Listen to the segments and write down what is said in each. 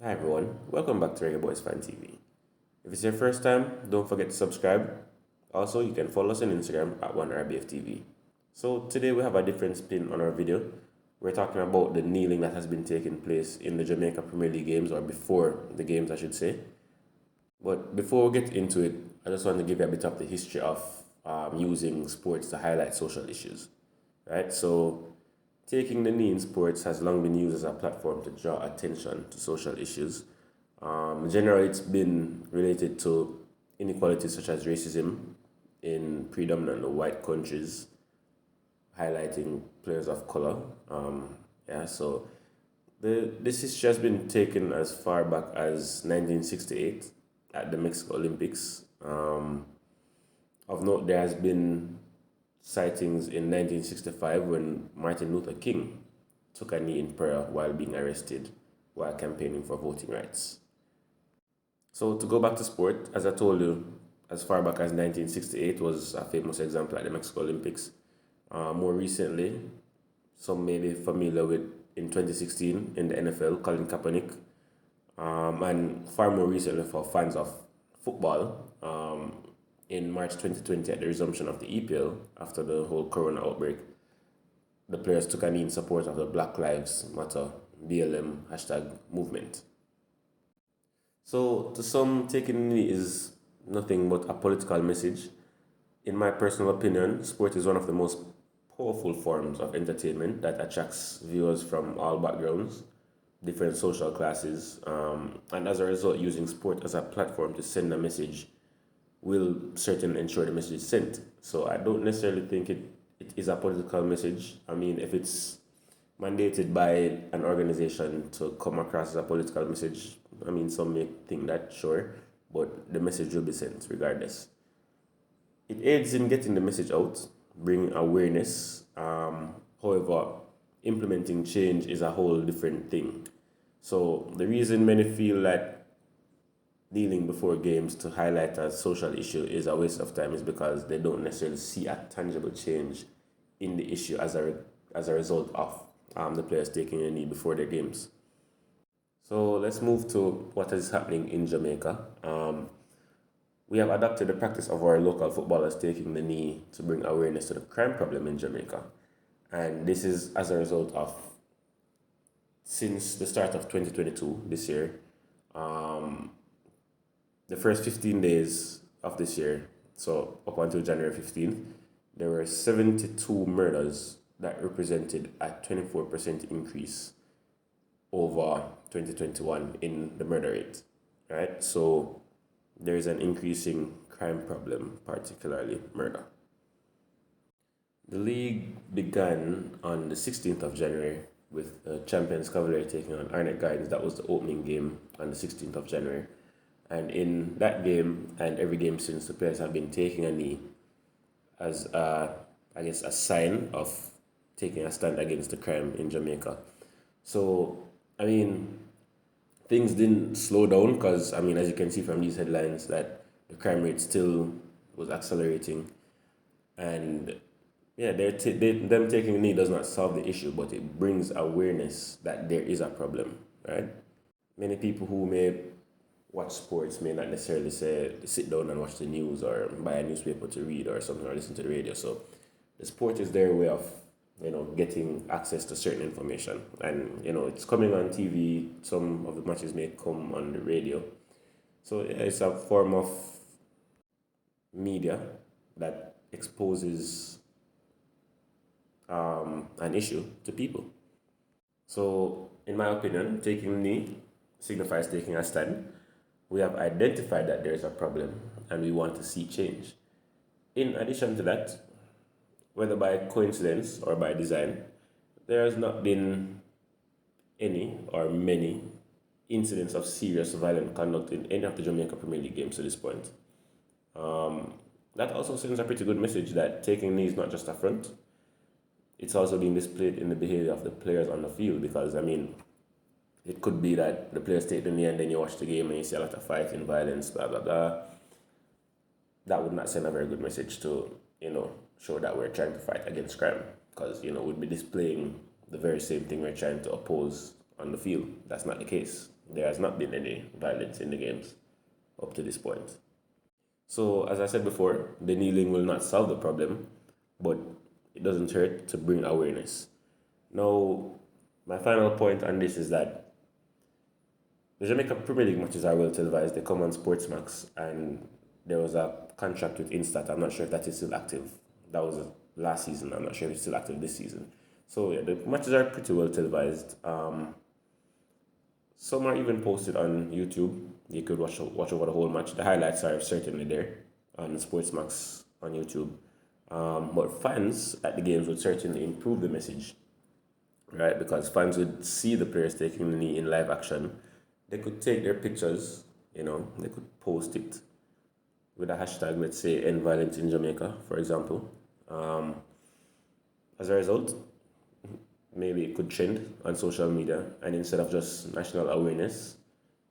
Hi everyone, welcome back to Reggae Boys Fan TV. If it's your first time, don't forget to subscribe. Also, you can follow us on Instagram at 1RBFTV. So today we have a different spin on our video. We're talking about the kneeling that has been taking place in the Jamaica Premier League games, or before the games I should say. But before we get into it, I just want to give you a bit of the history of using sports to highlight social issues, right? So taking the knee in sports has long been used as a platform to draw attention to social issues. Generally, it's been related to inequalities such as racism in predominantly white countries, highlighting players of color. So this history has been taken as far back as 1968 at the Mexico Olympics. Of note, there has been sightings in 1965 when Martin Luther King took a knee in prayer while being arrested while campaigning for voting rights. So to go back to sport, as I told you, as far back as 1968 was a famous example at the Mexico Olympics. More recently, some may be familiar with in 2016 in the NFL, Colin Kaepernick, and far more recently for fans of football, in March 2020 at the resumption of the EPL after the whole corona outbreak, the players took a knee in support of the Black Lives Matter BLM hashtag movement. So to some, taking a knee is nothing but a political message. In my personal opinion, sport is one of the most powerful forms of entertainment that attracts viewers from all backgrounds, different social classes, and as a result, using sport as a platform to send a message will certainly ensure the message is sent. So I don't necessarily think it is a political message. I mean, if it's mandated by an organization to come across as a political message, I mean, some may think that, sure, but the message will be sent regardless. It aids in getting the message out, bring awareness. However, implementing change is a whole different thing. So the reason many feel that dealing before games to highlight a social issue is a waste of time is because they don't necessarily see a tangible change in the issue as a result of the players taking a knee before their games. So let's move to what is happening in Jamaica. We have adopted the practice of our local footballers taking the knee to bring awareness to the crime problem in Jamaica. And this is as a result of, since the start of 2022, this year, the first 15 days of this year, so up until January 15th, there were 72 murders that represented a 24% increase over 2021 in the murder rate, right? So there is an increasing crime problem, particularly murder. The league began on the 16th of January with Champions Cavalry taking on Arnett Gardens. That was the opening game on the 16th of January. And in that game and every game since, the players have been taking a knee as, I guess, a sign of taking a stand against the crime in Jamaica. So, I mean, things didn't slow down because, I mean, as you can see from these headlines, that the crime rate still was accelerating. And yeah, them taking a knee does not solve the issue, but it brings awareness that there is a problem, right? Many people who may watch sports may not necessarily say sit down and watch the news or buy a newspaper to read or something or listen to the radio. So the sport is their way of, getting access to certain information. And, it's coming on TV. Some of the matches may come on the radio. So it's a form of media that exposes an issue to people. So, in my opinion, taking a knee signifies taking a stand. We have identified that there is a problem and we want to see change. In addition to that, whether by coincidence or by design, there has not been any or many incidents of serious violent conduct in any of the Jamaica Premier League games to this point. That also sends a pretty good message that taking knee is not just a front, it's also being displayed in the behavior of the players on the field because, I mean, it could be that the players take the knee and then you watch the game and you see a lot of fighting, violence, blah, blah, blah. That would not send a very good message to, show that we're trying to fight against crime because, we'd be displaying the very same thing we're trying to oppose on the field. That's not the case. there has not been any violence in the games up to this point. So, as I said before, the kneeling will not solve the problem, but it doesn't hurt to bring awareness. Now, my final point on this is that the Jamaica Premier League matches are well televised. They come on Sportsmax, and there was a contract with Instat. I'm not sure if that is still active. That was last season. I'm not sure if it's still active this season. So yeah, the matches are pretty well televised. Some are even posted on YouTube. You could watch over the whole match. The highlights are certainly there on Sportsmax on YouTube. But fans at the games would certainly improve the message, right? Because fans would see the players taking the knee in live action. They could take their pictures, they could post it with a hashtag, let's say, End Violence in Jamaica, for example. As a result, maybe it could trend on social media, and instead of just national awareness,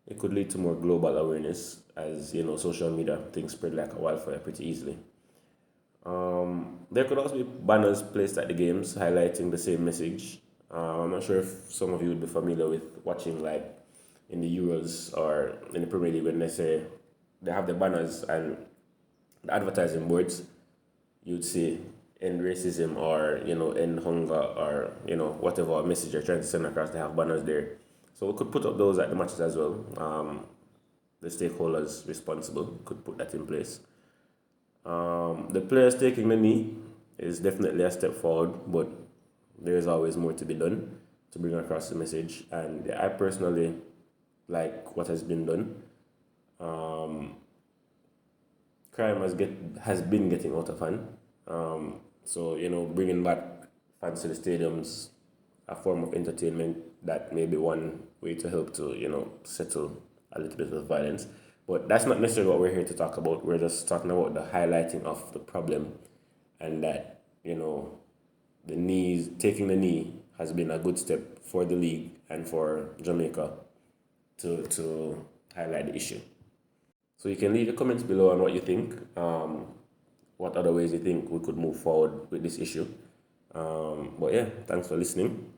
it could lead to more global awareness, as social media things spread like a wildfire pretty easily. There could also be banners placed at the games highlighting the same message. I'm not sure if some of you would be familiar with watching, like, in the Euros or in the Premier League, when they say they have the banners and the advertising boards, you'd see end racism, or end hunger, or whatever message you're trying to send across. They have banners there, so we could put up those at the matches as well. The stakeholders responsible could put that in place. The players taking the knee is definitely a step forward, but there is always more to be done to bring across the message. And I personally like what has been done. Crime has been getting out of hand. So bringing back fans to the stadiums, a form of entertainment, that may be one way to help to settle a little bit of violence. But that's not necessarily what we're here to talk about. We're just talking about the highlighting of the problem, and that taking the knee has been a good step for the league and for Jamaica to highlight the issue. So you can leave your comments below on what you think. What other ways you think we could move forward with this issue. But yeah, thanks for listening.